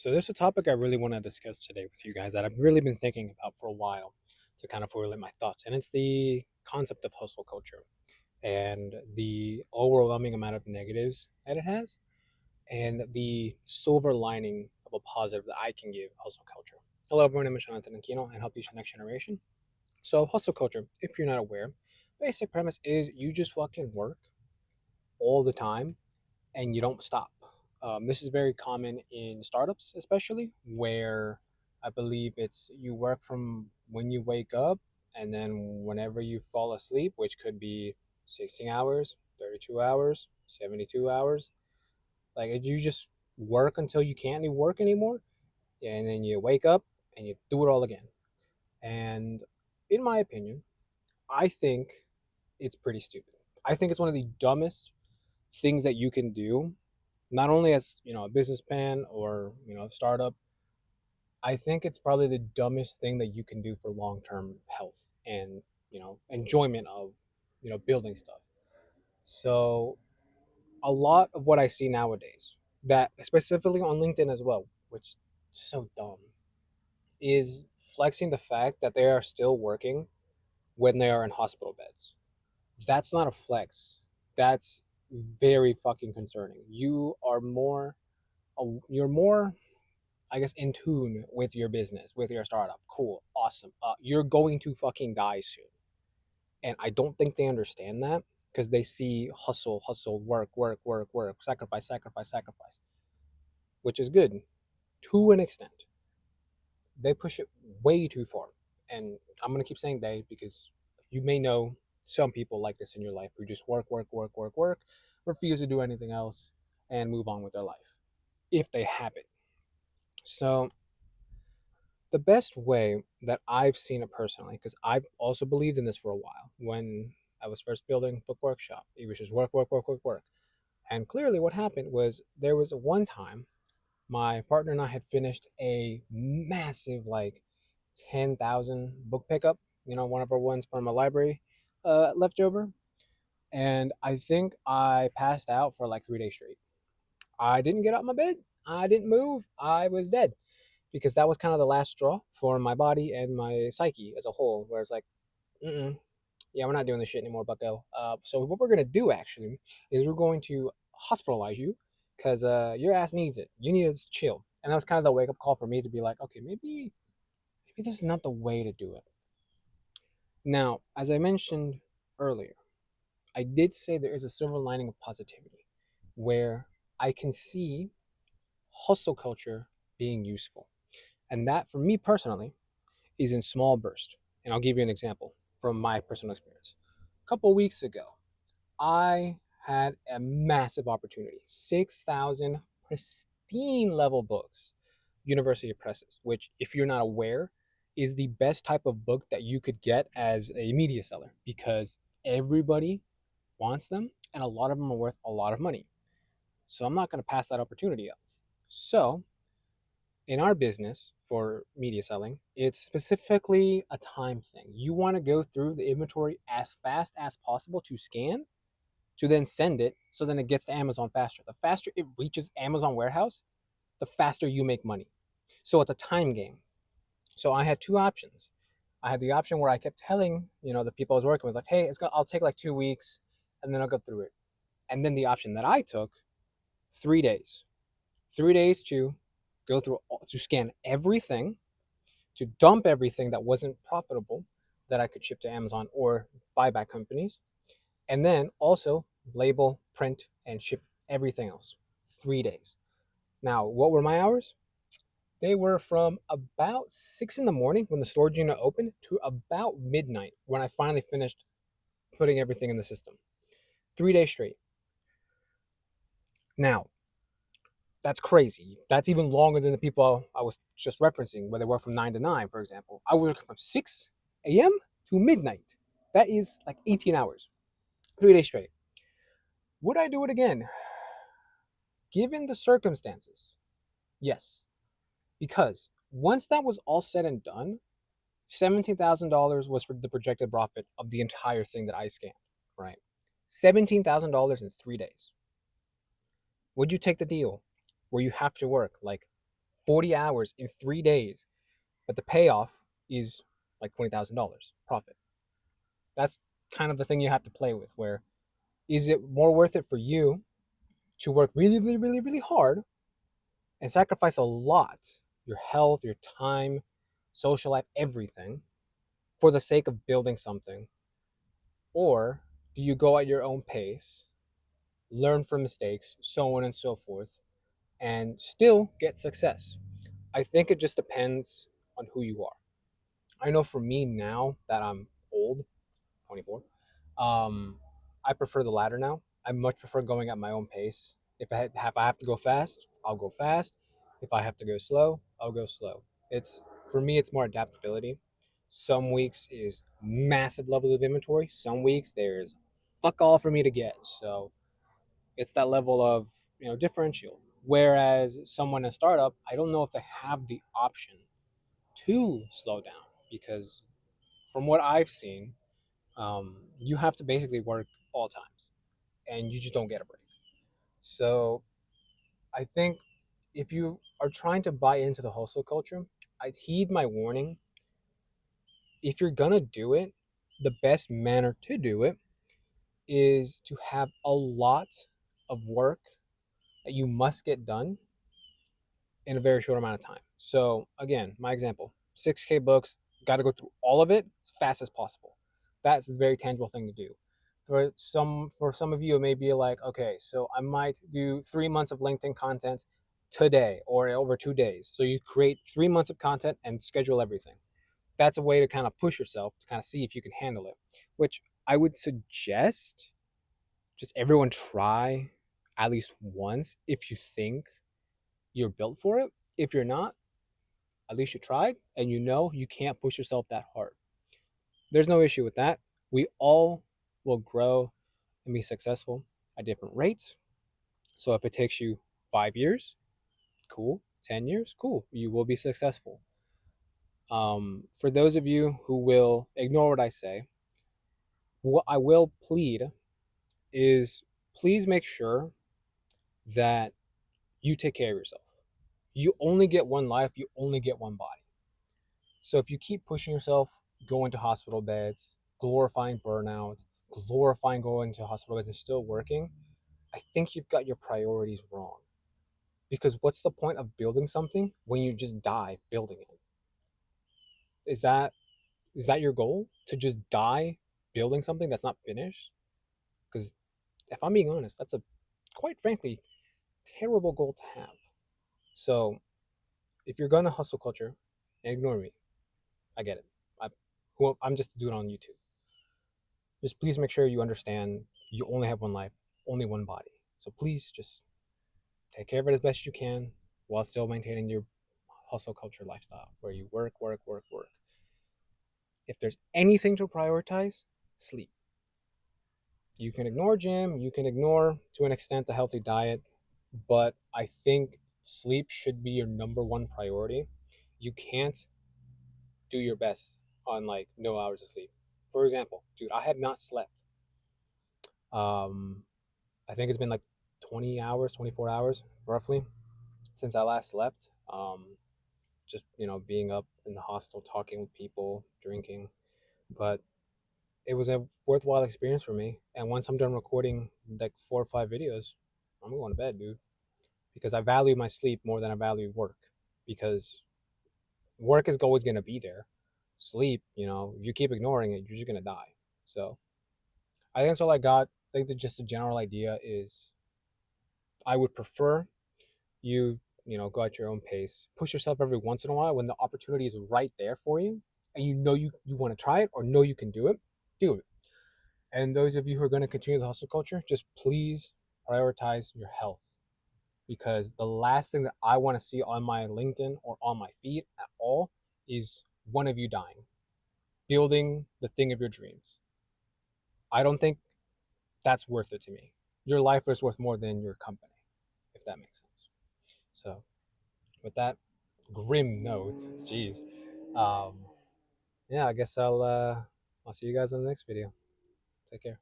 So there's a topic I really want to discuss today with you guys that I've really been thinking about for a while to kind of formulate my thoughts, and it's the concept of hustle culture and the overwhelming amount of negatives that it has, and the silver lining of a positive that I can give hustle culture. Hello, everyone. I'm Jonathan Aquino, and help you next generation. So hustle culture, if you're not aware, basic premise is you just fucking work all the time and you don't stop. This is very common in startups, especially where I believe it's you work from when you wake up and then whenever you fall asleep, which could be 16 hours, 32 hours, 72 hours. Like you just work until you can't work anymore, and then you wake up and you do it all again. And in my opinion, I think it's pretty stupid. I think it's one of the dumbest things that you can do, not only as a businessman or a startup. I think it's probably the dumbest thing that you can do for long-term health and enjoyment of building stuff. So a lot of what I see nowadays, that specifically on LinkedIn as well, which is so dumb, is flexing the fact that they are still working when they are in hospital beds. That's not a flex. That's very fucking concerning. You're more, I guess, in tune with your business, with your startup. Cool, awesome. You're going to fucking die soon, and I don't think they understand that because they see hustle, hustle, work, work, work, work, sacrifice, sacrifice, sacrifice, which is good to an extent. They push it way too far, and I'm gonna keep saying they because you may know some people like this in your life who just work, work, work, work, work, refuse to do anything else, and move on with their life if they have it. So the best way that I've seen it personally, because I've also believed in this for a while. When I was first building Book Workshop, it was just work, work, work, work, work. And clearly, what happened was there was one time my partner and I had finished a massive, like 10,000 book pickup, one of our ones from a library left over. And I think I passed out for like 3 days straight. I didn't get out of my bed. I didn't move. I was dead because that was kind of the last straw for my body and my psyche as a whole. Where it's like, mm-mm, yeah, we're not doing this shit anymore, Bucko. So what we're gonna do actually is we're going to hospitalize you because your ass needs it. You need to chill. And that was kind of the wake up call for me to be like, okay, maybe this is not the way to do it. Now, as I mentioned earlier, I did say there is a silver lining of positivity where I can see hustle culture being useful. And that, for me personally, is in small bursts. And I'll give you an example from my personal experience. A couple of weeks ago, I had a massive opportunity 6,000 pristine level books, University Presses, which, if you're not aware, is the best type of book that you could get as a media seller because everybody wants them and a lot of them are worth a lot of money. So I'm not going to pass that opportunity up. So in our business for media selling, it's specifically a time thing. You want to go through the inventory as fast as possible to scan, to then send it, so then it gets to Amazon faster. The faster it reaches Amazon warehouse, the faster you make money. So it's a time game. So I had two options. I had the option where I kept telling, the people I was working with, like, hey, I'll take like 2 weeks and then I'll go through it. And then the option that I took, 3 days. 3 days to go through, to scan everything, to dump everything that wasn't profitable that I could ship to Amazon or buyback companies, and then also label, print, and ship everything else. 3 days. Now, what were my hours? They were from about 6 in the morning when the storage unit opened to about midnight when I finally finished putting everything in the system. 3 days straight. Now, that's crazy. That's even longer than the people I was just referencing, where they work from 9 to 9, for example. I work from 6 a.m. to midnight. That is like 18 hours, 3 days straight. Would I do it again? Given the circumstances, yes. Because once that was all said and done, $17,000 was for the projected profit of the entire thing that I scanned, right? $17,000 in 3 days. Would you take the deal where you have to work like 40 hours in 3 days, but the payoff is like $20,000 profit. That's kind of the thing you have to play with. Where is it more worth it for you to work really, really, really, really hard and sacrifice a lot, your health, your time, social life, everything, for the sake of building something? Or do you go at your own pace, learn from mistakes, so on and so forth, and still get success? I think it just depends on who you are. I know for me now that I'm old, 24, I prefer the latter now. I much prefer going at my own pace. If I have to go fast, I'll go fast. If I have to go slow, I'll go slow. It's For me, it's more adaptability. Some weeks is massive levels of inventory. Some weeks there's fuck all for me to get. So it's that level of differential. Whereas someone in a startup, I don't know if they have the option to slow down because from what I've seen, you have to basically work all times and you just don't get a break. So I think if you are trying to buy into the hustle culture, I'd heed my warning. If you're gonna do it, the best manner to do it is to have a lot of work that you must get done in a very short amount of time. So again, my example, 6K books, got to go through all of it as fast as possible. That's a very tangible thing to do. For some of you, it may be like, okay, so I might do 3 months of LinkedIn content today or over 2 days. So you create 3 months of content and schedule everything. That's a way to kind of push yourself to kind of see if you can handle it, which I would suggest just everyone try at least once if you think you're built for it. If you're not, at least you tried and you know you can't push yourself that hard. There's no issue with that. We all will grow and be successful at different rates. So if it takes you 5 years, cool. 10 years, cool. You will be successful. For those of you who will ignore what I say, what I will plead is please make sure that you take care of yourself. You only get one life, you only get one body. So if you keep pushing yourself, going to hospital beds, glorifying burnout, glorifying going to hospital beds and still working, I think you've got your priorities wrong. Because what's the point of building something when you just die building it? Is that your goal? To just die building something that's not finished? Because if I'm being honest, that's a quite frankly terrible goal to have. So if you're gonna hustle culture, and ignore me, I get it. I, I'm just a dude on YouTube. Just please make sure you understand you only have one life, only one body. So please just take care of it as best you can while still maintaining your hustle culture lifestyle where you work, work, work, work. If there's anything to prioritize, sleep. You can ignore gym, you can ignore to an extent the healthy diet, but I think sleep should be your number one priority. You can't do your best on like no hours of sleep. For example, dude, I have not slept. Um, I think it's been like 20 hours, 24 hours roughly since I last slept. Just, being up in the hostel, talking with people, drinking. But it was a worthwhile experience for me. And once I'm done recording like 4 or 5 videos, I'm going to bed, dude. Because I value my sleep more than I value work. Because work is always going to be there. Sleep, if you keep ignoring it, you're just going to die. So I think that's all I got. I think that just the general idea is I would prefer go at your own pace, push yourself every once in a while when the opportunity is right there for you and you want to try it or know you can do it. And those of you who are going to continue the hustle culture, just please prioritize your health, because the last thing that I want to see on my LinkedIn or on my feed at all is one of you dying building the thing of your dreams. I don't think that's worth it to me. Your life is worth more than your company, if that makes sense. So with that grim note, jeez, um, yeah, I guess I'll see you guys in the next video. Take care.